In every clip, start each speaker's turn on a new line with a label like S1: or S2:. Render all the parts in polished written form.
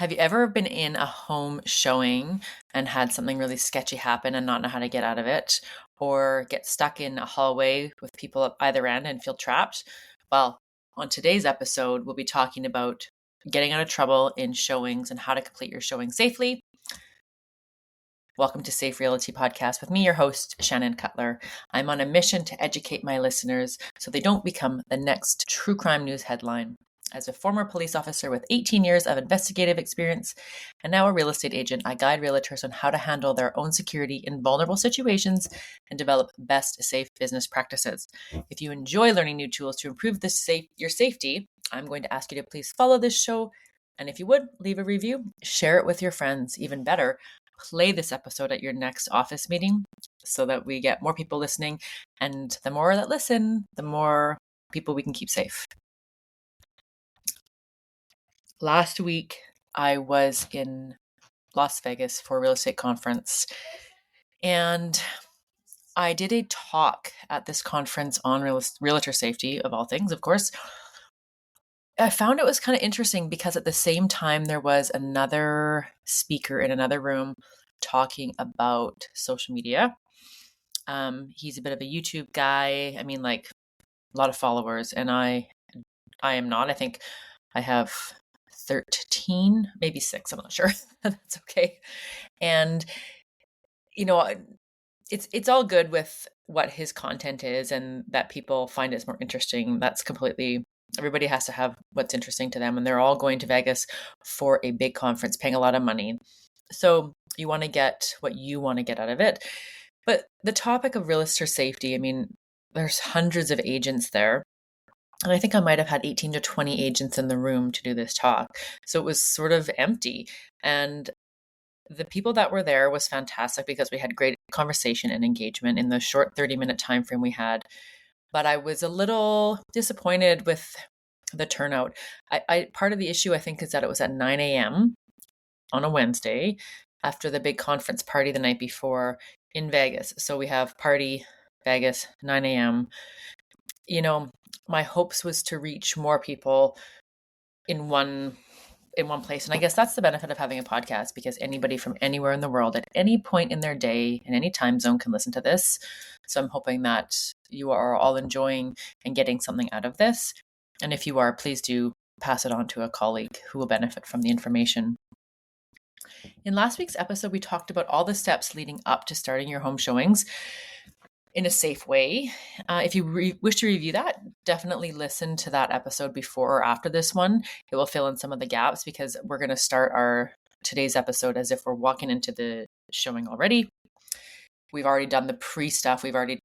S1: Have you ever been in a home showing and had something really sketchy happen and not know how to get out of it? Or get stuck in a hallway with people at either end and feel trapped? Well, on today's episode, we'll be talking about getting out of trouble in showings and how to complete your showing safely. Welcome to Safe Realty Podcast with me, your host, Shannon Cutler. I'm on a mission to educate my listeners so they don't become the next true crime news headline. As a former police officer with 18 years of investigative experience and now a real estate agent, I guide realtors on how to handle their own security in vulnerable situations and develop best safe business practices. If you enjoy learning new tools to improve your safety, I'm going to ask you to please follow this show. And if you would, leave a review, share it with your friends. Even better, play this episode at your next office meeting so that we get more people listening. And the more that listen, the more people we can keep safe. Last week, I was in Las Vegas for a real estate conference, and I did a talk at this conference on realtor safety, of all things, of course. I found it was kind of interesting because at the same time, there was another speaker in another room talking about social media. He's a bit of a YouTube guy. I mean, like a lot of followers, and I am not. I think I have 13, maybe 6, I'm not sure. That's okay. And it's all good with what his content is and that people find it more interesting. That's completely, everybody has to have what's interesting to them, and they're all going to Vegas for a big conference, paying a lot of money. So you want to get what you want to get out of it. But the topic of realtor safety, I mean, there's hundreds of agents there. And I think I might have had 18 to 20 agents in the room to do this talk. So it was sort of empty. And the people that were there was fantastic because we had great conversation and engagement in the short 30-minute time frame we had. But I was a little disappointed with the turnout. Part of the issue, I think, is that it was at 9 a.m. on a Wednesday after the big conference party the night before in Vegas. So we have party Vegas, 9 a.m. My hopes was to reach more people in one place. And I guess that's the benefit of having a podcast, because anybody from anywhere in the world at any point in their day, in any time zone, can listen to this. So I'm hoping that you are all enjoying and getting something out of this. And if you are, please do pass it on to a colleague who will benefit from the information. In last week's episode, we talked about all the steps leading up to starting your home showings in a safe way. If you wish to review that, definitely listen to that episode before or after this one. It will fill in some of the gaps, because we're going to start our today's episode as if we're walking into the showing already. We've already done the pre-stuff. We've already,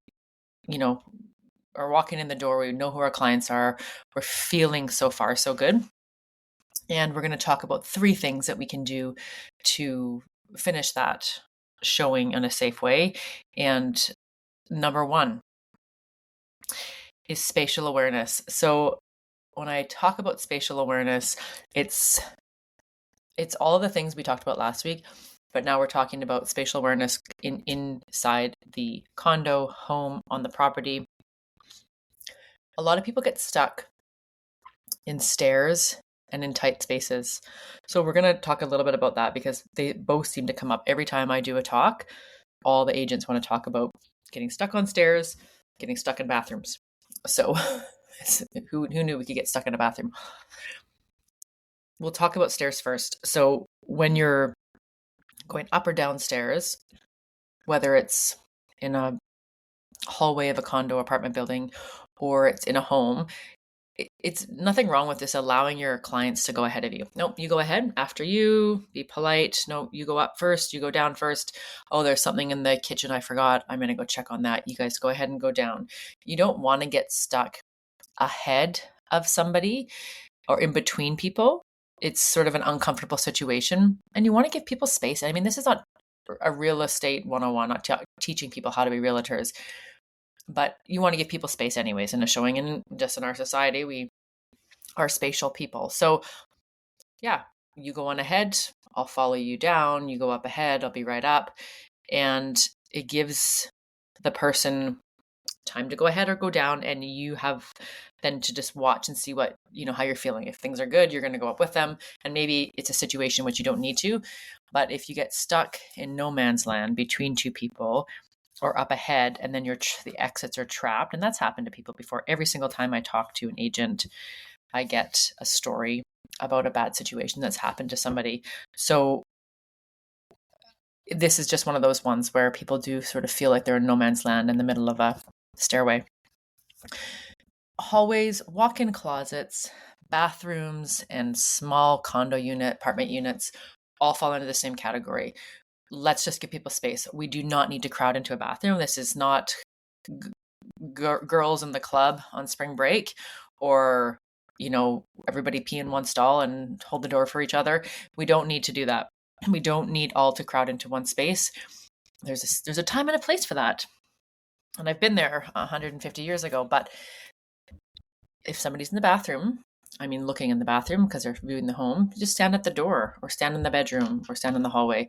S1: are walking in the door. We know who our clients are. We're feeling so far so good. And we're going to talk about 3 things that we can do to finish that showing in a safe way. And number 1 is spatial awareness. So when I talk about spatial awareness, it's all of the things we talked about last week, but now we're talking about spatial awareness inside the condo, home, on the property. A lot of people get stuck in stairs and in tight spaces. So we're going to talk a little bit about that, because they both seem to come up every time I do a talk. All the agents want to talk about getting stuck on stairs, getting stuck in bathrooms. So who knew we could get stuck in a bathroom? We'll talk about stairs first. So when you're going up or down stairs, whether it's in a hallway of a condo apartment building or it's in a home, it's nothing wrong with this, allowing your clients to go ahead of you. Nope, you go ahead after you, be polite. No, you go up first, you go down first. Oh, there's something in the kitchen I forgot. I'm going to go check on that. You guys go ahead and go down. You don't want to get stuck ahead of somebody or in between people. It's sort of an uncomfortable situation, and you want to give people space. I mean, this is not a real estate 101, not teaching people how to be realtors. But you want to give people space anyways in a showing, and just in our society, we are spatial people. So yeah, you go on ahead, I'll follow you down. You go up ahead, I'll be right up. And it gives the person time to go ahead or go down, and you have than to just watch and see what, how you're feeling. If things are good, you're going to go up with them. And maybe it's a situation which you don't need to. But if you get stuck in no man's land between two people or up ahead, and then the exits are trapped, and that's happened to people before. Every single time I talk to an agent, I get a story about a bad situation that's happened to somebody. So this is just one of those ones where people do sort of feel like they're in no man's land in the middle of a stairway. Hallways, walk-in closets, bathrooms, and small condo apartment units all fall into the same category. Let's just give people space. We do not need to crowd into a bathroom. This is not girls in the club on spring break, or everybody pee in one stall and hold the door for each other. We don't need to do that. We don't need all to crowd into one space. There's a time and a place for that. And I've been there 150 years ago. But if somebody's in the bathroom, looking in the bathroom because they're viewing the home, just stand at the door or stand in the bedroom or stand in the hallway.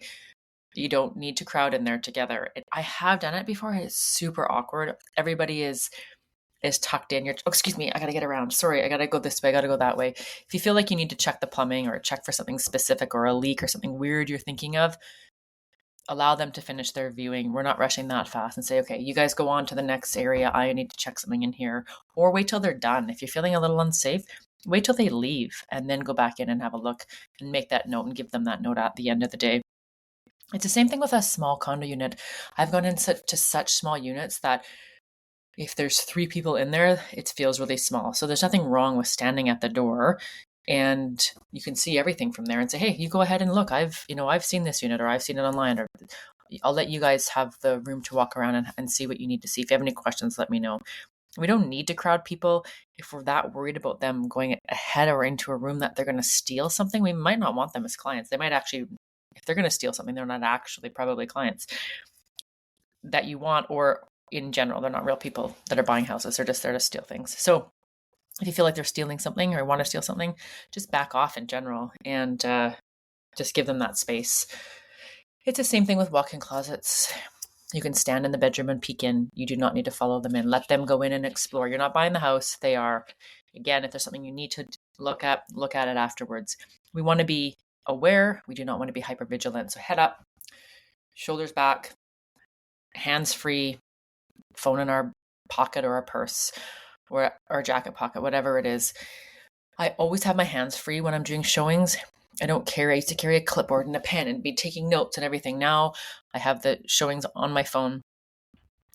S1: You don't need to crowd in there together. I have done it before. It's super awkward. Everybody is tucked in. Excuse me, I got to get around. Sorry, I got to go this way. I got to go that way. If you feel like you need to check the plumbing or check for something specific or a leak or something weird you're thinking of, allow them to finish their viewing. We're not rushing that fast and say, okay, you guys go on to the next area. I need to check something in here. Or wait till they're done. If you're feeling a little unsafe, wait till they leave and then go back in and have a look and make that note and give them that note at the end of the day. It's the same thing with a small condo unit. I've gone into such small units that if there's 3 people in there, it feels really small. So there's nothing wrong with standing at the door and you can see everything from there and say, hey, you go ahead and look. I've seen this unit, or I've seen it online, or I'll let you guys have the room to walk around and see what you need to see. If you have any questions, let me know. We don't need to crowd people. If we're that worried about them going ahead or into a room that they're going to steal something, we might not want them as clients. They might actually, if they're going to steal something, they're not actually probably clients that you want, or in general, they're not real people that are buying houses. They're just there to steal things. So if you feel like they're stealing something or want to steal something, just back off in general and just give them that space. It's the same thing with walk-in closets. You can stand in the bedroom and peek in. You do not need to follow them in. Let them go in and explore. You're not buying the house. They are. Again, if there's something you need to look at it afterwards. We want to be aware. We do not want to be hypervigilant. So head up, shoulders back, hands free, phone in our pocket or our purse or our jacket pocket, whatever it is. I always have my hands free when I'm doing showings. I don't carry. I used to carry a clipboard and a pen and be taking notes and everything. Now I have the showings on my phone.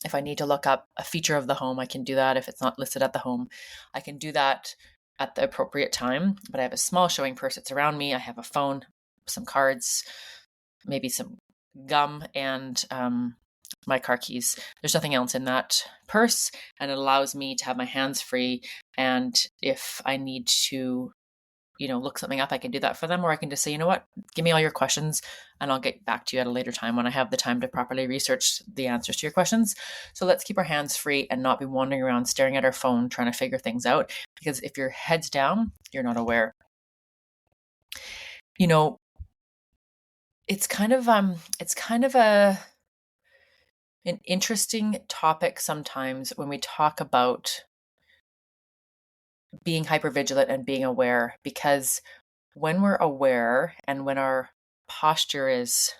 S1: If I need to look up a feature of the home, I can do that. If it's not listed at the home, I can do that at the appropriate time. But I have a small showing purse that's around me. I have a phone, some cards, maybe some gum, and my car keys. There's nothing else in that purse, and it allows me to have my hands free. And if I need to, look something up, I can do that for them, or I can just say, you know what, give me all your questions and I'll get back to you at a later time when I have the time to properly research the answers to your questions. So let's keep our hands free and not be wandering around staring at our phone trying to figure things out, because if your head's down, you're not aware. It's kind of an interesting topic sometimes when we talk about being hypervigilant and being aware, because when we're aware and when our posture is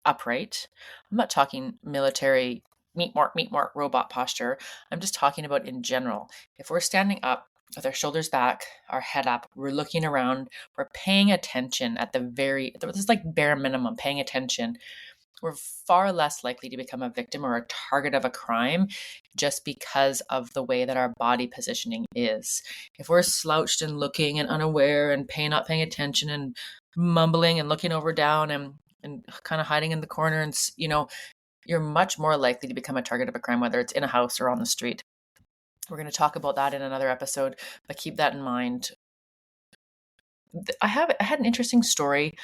S1: upright, I'm not talking military meat mark robot posture. I'm just talking about in general. If we're standing up with our shoulders back, our head up, we're looking around, we're paying attention at this is like bare minimum, paying attention. We're far less likely to become a victim or a target of a crime just because of the way that our body positioning is. If we're slouched and looking and unaware and not paying attention and mumbling and looking over down and kind of hiding in the corner, and you're much more likely to become a target of a crime, whether it's in a house or on the street. We're going to talk about that in another episode, but keep that in mind. I had an interesting story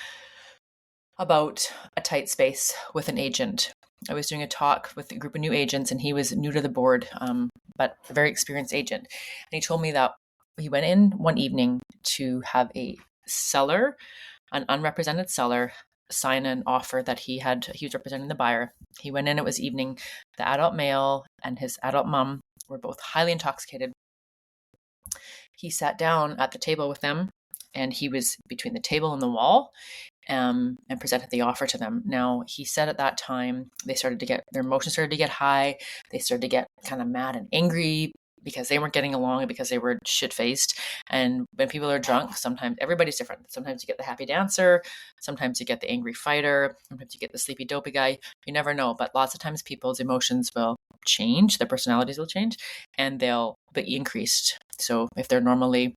S1: about a tight space with an agent. I was doing a talk with a group of new agents, and he was new to the board, but a very experienced agent. And he told me that he went in one evening to have a seller, an unrepresented seller, sign an offer that he was representing the buyer. He went in, it was evening, the adult male and his adult mom were both highly intoxicated. He sat down at the table with them, and he was between the table and the wall, and presented the offer to them. Now, he said at that time, their emotions started to get high. They started to get kind of mad and angry because they weren't getting along and because they were shit-faced. And when people are drunk, sometimes everybody's different. Sometimes you get the happy dancer, sometimes you get the angry fighter, sometimes you get the sleepy dopey guy. You never know, but lots of times people's emotions will change, their personalities will change, and they'll be increased. So if they're normally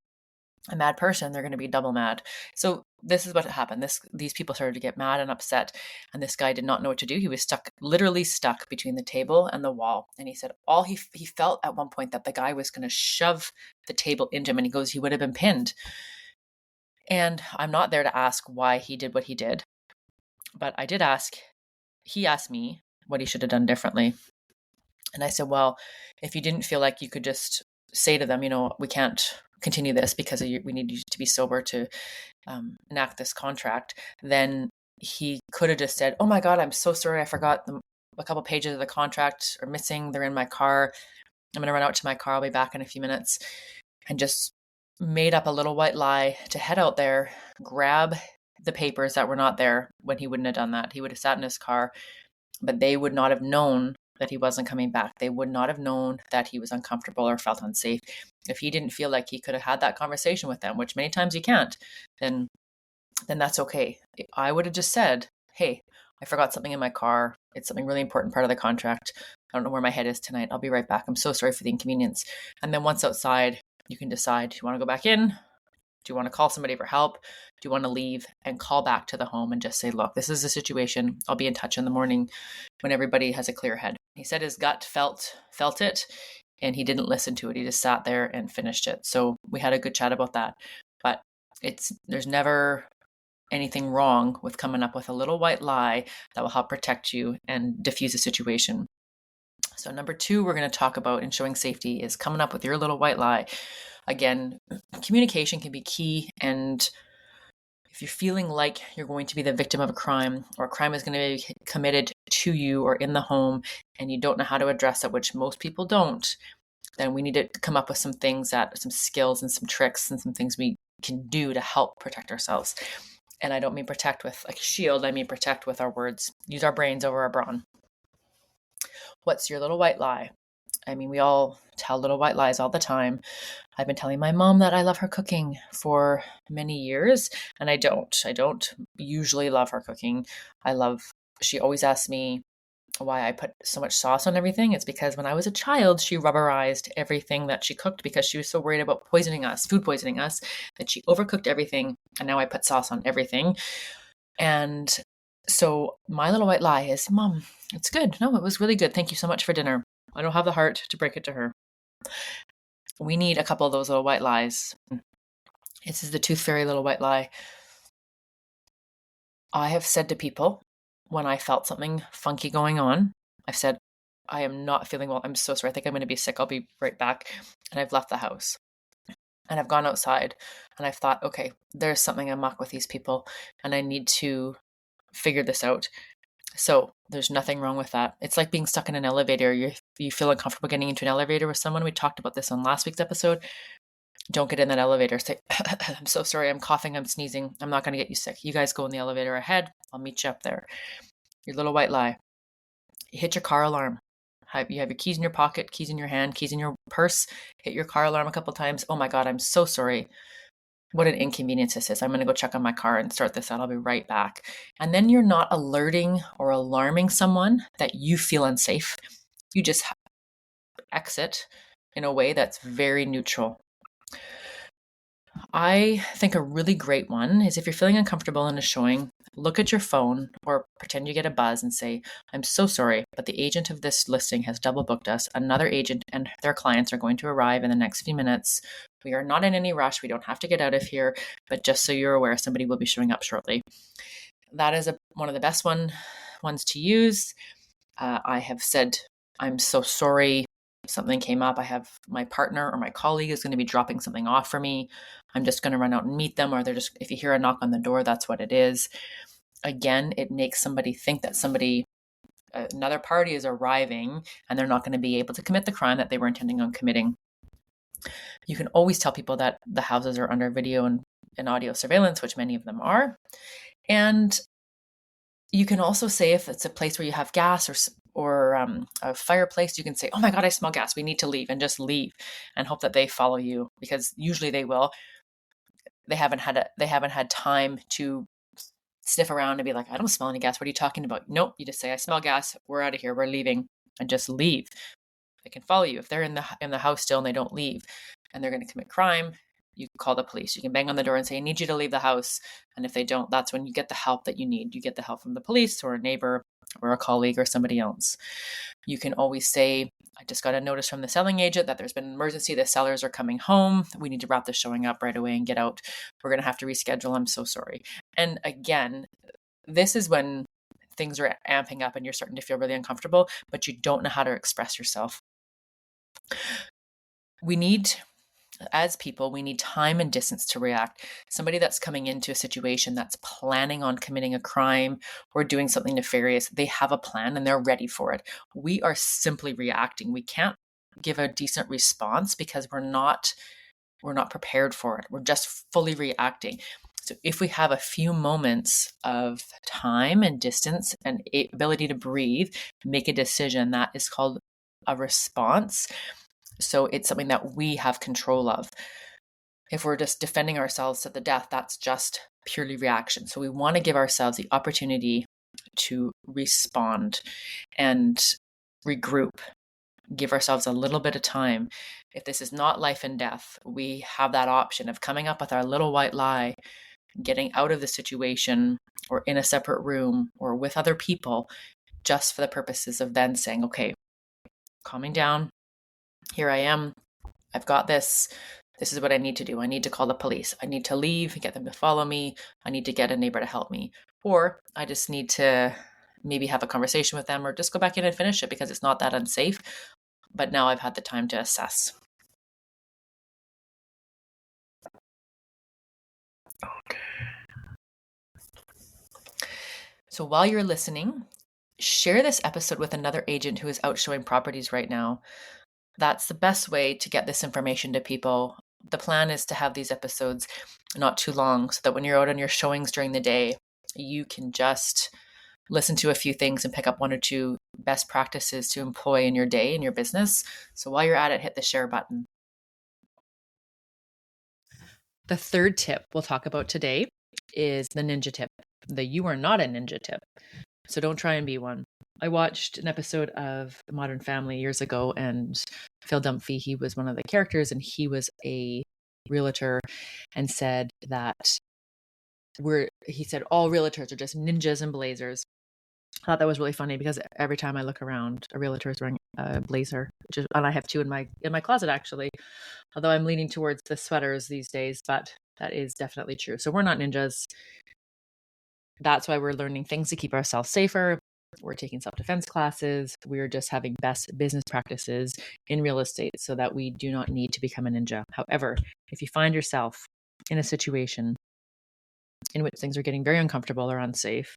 S1: a mad person, they're going to be double mad. So this is what happened. These people started to get mad and upset, and this guy did not know what to do. He was literally stuck between the table and the wall. And he said he felt at one point that the guy was going to shove the table into him, and he goes, he would have been pinned. And I'm not there to ask why he did what he did, but I did ask. He asked me what he should have done differently. And I said, well, if you didn't feel like you could just say to them, we can't continue this because we need you to be sober to enact this contract, then he could have just said, oh my God, I'm so sorry. I forgot a couple pages of the contract are missing. They're in my car. I'm going to run out to my car. I'll be back in a few minutes. And just made up a little white lie to head out there, grab the papers that were not there when he wouldn't have done that. He would have sat in his car, but they would not have known that he wasn't coming back. They would not have known that he was uncomfortable or felt unsafe. If he didn't feel like he could have had that conversation with them, which many times you can't, then that's okay. I would have just said, hey, I forgot something in my car. It's something really important part of the contract. I don't know where my head is tonight. I'll be right back. I'm so sorry for the inconvenience. And then once outside, you can decide, do you want to go back in? Do you want to call somebody for help? Do you want to leave and call back to the home and just say, look, this is the situation. I'll be in touch in the morning when everybody has a clear head. He said his gut felt it, and he didn't listen to it. He just sat there and finished it. So we had a good chat about that. But there's never anything wrong with coming up with a little white lie that will help protect you and diffuse a situation. So number 2, we're going to talk about in showing safety is coming up with your little white lie. Again, communication can be key. And if you're feeling like you're going to be the victim of a crime, or a crime is going to be committed to you or in the home, and you don't know how to address it, which most people don't, then we need to come up with some skills and some tricks and some things we can do to help protect ourselves. And I don't mean protect with like a shield. I mean protect with our words. Use our brains over our brawn. What's your little white lie? I mean, we all tell little white lies all the time. I've been telling my mom that I love her cooking for many years, and I don't. I don't usually love her cooking. She always asks me why I put so much sauce on everything. It's because when I was a child, she rubberized everything that she cooked because she was so worried about food poisoning us, that she overcooked everything, and now I put sauce on everything. And so my little white lie is, Mom, it's good. No, it was really good. Thank you so much for dinner. I don't have the heart to break it to her. We need a couple of those little white lies. This is the tooth fairy little white lie. I have said to people when I felt something funky going on, I've said, I am not feeling well. I'm so sorry. I think I'm going to be sick. I'll be right back. And I've left the house. And I've gone outside and I've thought, okay, there's something amok with these people and I need to figure this out. So there's nothing wrong with that. It's like being stuck in an elevator. You feel uncomfortable getting into an elevator with someone. We talked about this on last week's episode. Don't get in that elevator. Say, I'm so sorry. I'm coughing. I'm sneezing. I'm not going to get you sick. You guys go in the elevator ahead. I'll meet you up there. Your little white lie. You hit your car alarm. You have your keys in your pocket, keys in your hand, keys in your purse. Hit your car alarm a couple times. Oh my God, I'm so sorry. What an inconvenience this is. I'm going to go check on my car and start this out. I'll be right back. And then you're not alerting or alarming someone that you feel unsafe. You just exit in a way that's very neutral. I think a really great one is if you're feeling uncomfortable in a showing, look at your phone or pretend you get a buzz and say, I'm so sorry, but the agent of this listing has double booked us. Another agent and their clients are going to arrive in the next few minutes. We are not in any rush. We don't have to get out of here, but just so you're aware, somebody will be showing up shortly. That is one of the best ones to use. I have said, I'm so sorry. Something came up. I have my partner or my colleague is going to be dropping something off for me. I'm just going to run out and meet them, or if you hear a knock on the door, that's what it is. Again, it makes somebody think that somebody another party is arriving and they're not going to be able to commit the crime that they were intending on committing. You can always tell people that the houses are under video and audio surveillance, which many of them are. And you can also say, if it's a place where you have gas or a fireplace, you can say, "Oh my God, I smell gas. We need to leave," and just leave and hope that they follow you, because usually they will. They haven't had time to sniff around and be like, "I don't smell any gas. What are you talking about?" Nope. You just say, "I smell gas. We're out of here. We're leaving," and just leave. They can follow you. If they're in the house still and they don't leave and they're going to commit crime, you call the police. You can bang on the door and say, "I need you to leave the house." And if they don't, that's when you get the help that you need. You get the help from the police or a neighbor or a colleague or somebody else. You can always say, "I just got a notice from the selling agent that there's been an emergency. The sellers are coming home. We need to wrap this showing up right away and get out. We're going to have to reschedule. I'm so sorry." And again, this is when things are amping up and you're starting to feel really uncomfortable, but you don't know how to express yourself. As people, we need time and distance to react. Somebody that's coming into a situation that's planning on committing a crime or doing something nefarious, they have a plan and they're ready for it. We are simply reacting. We can't give a decent response because we're not prepared for it. We're just fully reacting. So if we have a few moments of time and distance and ability to breathe, make a decision, that is called a response. So it's something that we have control of. If we're just defending ourselves to the death, that's just purely reaction. So we want to give ourselves the opportunity to respond and regroup, give ourselves a little bit of time. If this is not life and death, we have that option of coming up with our little white lie, getting out of the situation or in a separate room or with other people, just for the purposes of then saying, "Okay, calming down. Here I am. I've got this. This is what I need to do. I need to call the police. I need to leave, get them to follow me. I need to get a neighbor to help me. Or I just need to maybe have a conversation with them or just go back in and finish it because it's not that unsafe. But now I've had the time to assess." So while you're listening, share this episode with another agent who is out showing properties right now. That's the best way to get this information to people. The plan is to have these episodes not too long so that when you're out on your showings during the day, you can just listen to a few things and pick up one or two best practices to employ in your day, in your business. So while you're at it, hit the share button. The third tip we'll talk about today is the ninja tip, the "you are not a ninja" tip. So don't try and be one. I watched an episode of Modern Family years ago, and Phil Dunphy, he was one of the characters, and he was a realtor and said that all realtors are just ninjas and blazers. I thought that was really funny because every time I look around, a realtor is wearing a blazer, and I have two in my closet actually. Although I'm leaning towards the sweaters these days, but that is definitely true. So we're not ninjas. That's why we're learning things to keep ourselves safer. We're taking self-defense classes. We're just having best business practices in real estate so that we do not need to become a ninja. However, if you find yourself in a situation in which things are getting very uncomfortable or unsafe,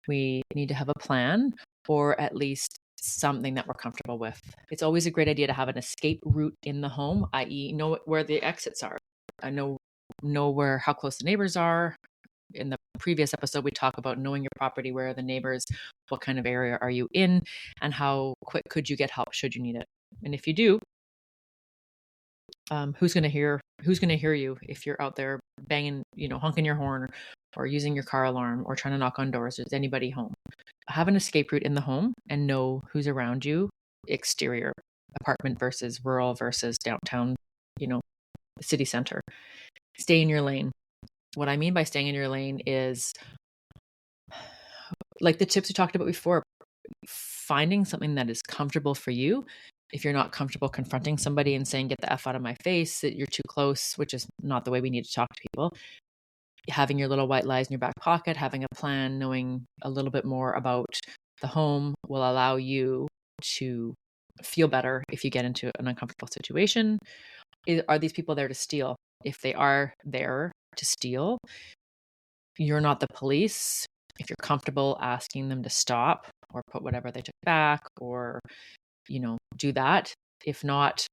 S1: we need to have a plan, or at least something that we're comfortable with. It's always a great idea to have an escape route in the home, i.e., know where the exits are. I know how close the neighbors are. In the previous episode, we talk about knowing your property, where are the neighbors, what kind of area are you in, and how quick could you get help should you need it. And if you do, who's going to hear you if you're out there banging, honking your horn or using your car alarm or trying to knock on doors? Is anybody home? Have an escape route in the home and know who's around you. Exterior, apartment versus rural versus downtown, city center. Stay in your lane. What I mean by staying in your lane is, like the tips we talked about before, finding something that is comfortable for you. If you're not comfortable confronting somebody and saying, "Get the F out of my face," that you're too close, which is not the way we need to talk to people. Having your little white lies in your back pocket, having a plan, knowing a little bit more about the home will allow you to feel better if you get into an uncomfortable situation. Are these people there to steal? If they are there to steal, you're not the police. If you're comfortable asking them to stop, or put whatever they took back, or, do that. If not,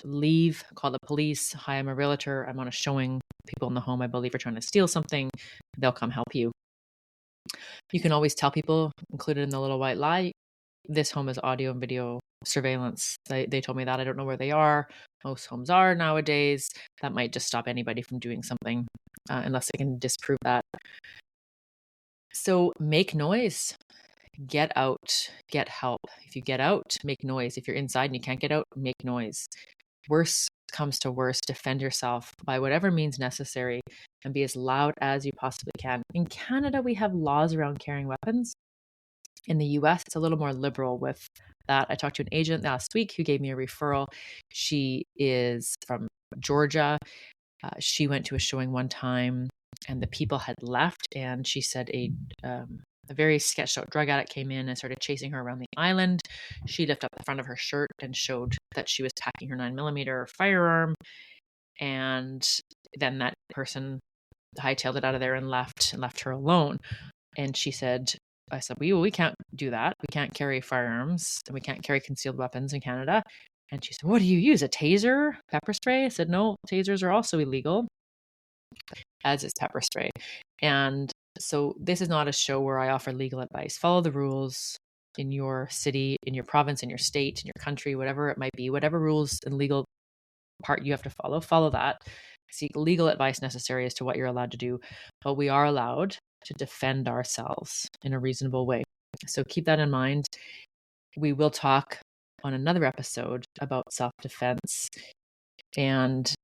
S1: leave, call the police. Hi, I'm a realtor. I'm on a showing. People in the home, I believe, are trying to steal something. They'll come help you. You can always tell people, included in the little white lie, this home is audio and video surveillance. They told me that. I don't know where they are. Most homes are nowadays. That might just stop anybody from doing something unless they can disprove that. So make noise. Get out. Get help. If you get out, make noise. If you're inside and you can't get out, make noise. Worst comes to worst, defend yourself by whatever means necessary and be as loud as you possibly can. In Canada, we have laws around carrying weapons. In the US, it's a little more liberal with that. I talked to an agent last week who gave me a referral. She is from Georgia. She went to a showing one time and the people had left, and she said a very sketched out drug addict came in and started chasing her around the island. She lifted up the front of her shirt and showed that she was packing her 9mm firearm. And then that person hightailed it out of there and left her alone. And I said, we can't do that. We can't carry firearms and we can't carry concealed weapons in Canada. And she said, what do you use? A taser? Pepper spray? I said, no, tasers are also illegal, as is pepper spray. And so this is not a show where I offer legal advice. Follow the rules in your city, in your province, in your state, in your country, whatever it might be, whatever rules and legal part you have to follow that. Seek legal advice necessary as to what you're allowed to do, but we are allowed to defend ourselves in a reasonable way. So keep that in mind. We will talk on another episode about self-defense and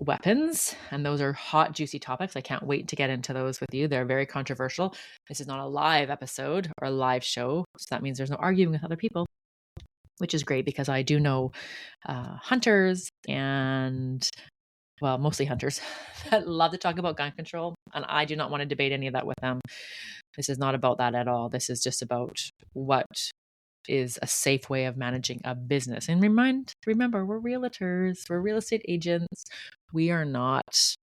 S1: weapons, and those are hot, juicy topics. I can't wait to get into those with you. They're very controversial. This is not a live episode or a live show, so that means there's no arguing with other people, which is great because I do know hunters and, well, mostly hunters that love to talk about gun control, and I do not want to debate any of that with them. This is not about that at all. This is just about what is a safe way of managing a business. And remember, we're realtors, we're real estate agents. We are not,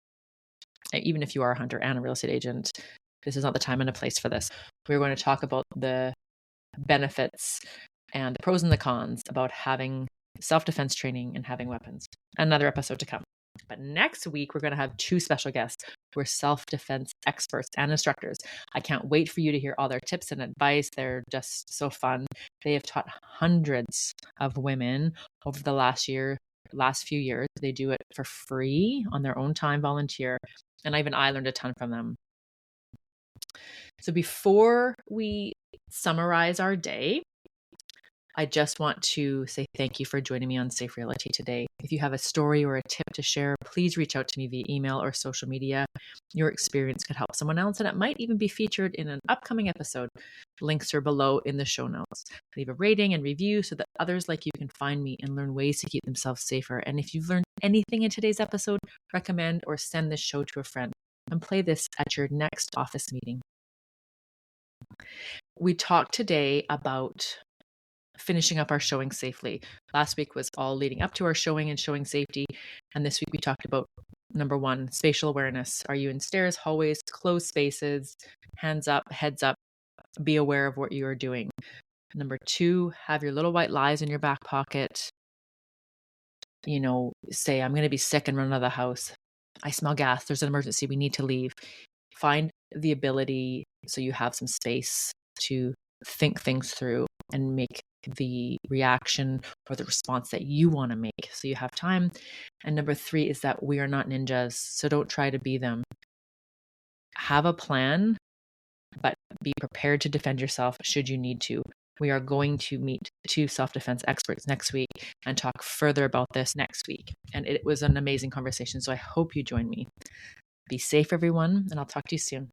S1: even if you are a hunter and a real estate agent, this is not the time and a place for this. We're going to talk about the benefits and the pros and the cons about having self-defense training and having weapons. Another episode to come. But next week, we're going to have two special guests who are self-defense experts and instructors. I can't wait for you to hear all their tips and advice. They're just so fun. They have taught hundreds of women over the last few years. They do it for free on their own time, volunteer. And I learned a ton from them. So before we summarize our day, I just want to say thank you for joining me on Safe Realty today. If you have a story or a tip to share, please reach out to me via email or social media. Your experience could help someone else, and it might even be featured in an upcoming episode. Links are below in the show notes. Leave a rating and review so that others like you can find me and learn ways to keep themselves safer. And if you've learned anything in today's episode, recommend or send this show to a friend and play this at your next office meeting. We talked today about finishing up our showing safely. Last week was all leading up to our showing and showing safety. And this week we talked about number 1, spatial awareness. Are you in stairs, hallways, closed spaces, hands up, heads up, be aware of what you are doing. Number 2, have your little white lies in your back pocket. Say, I'm going to be sick and run out of the house. I smell gas. There's an emergency. We need to leave. Find the ability so you have some space to think things through and make the reaction or the response that you want to make so you have time. And number 3 is that we are not ninjas, so don't try to be them. Have a plan, but be prepared to defend yourself should you need to. We are going to meet 2 self-defense experts next week and talk further about this next week. And it was an amazing conversation, so I hope you join me. Be safe, everyone, and I'll talk to you soon.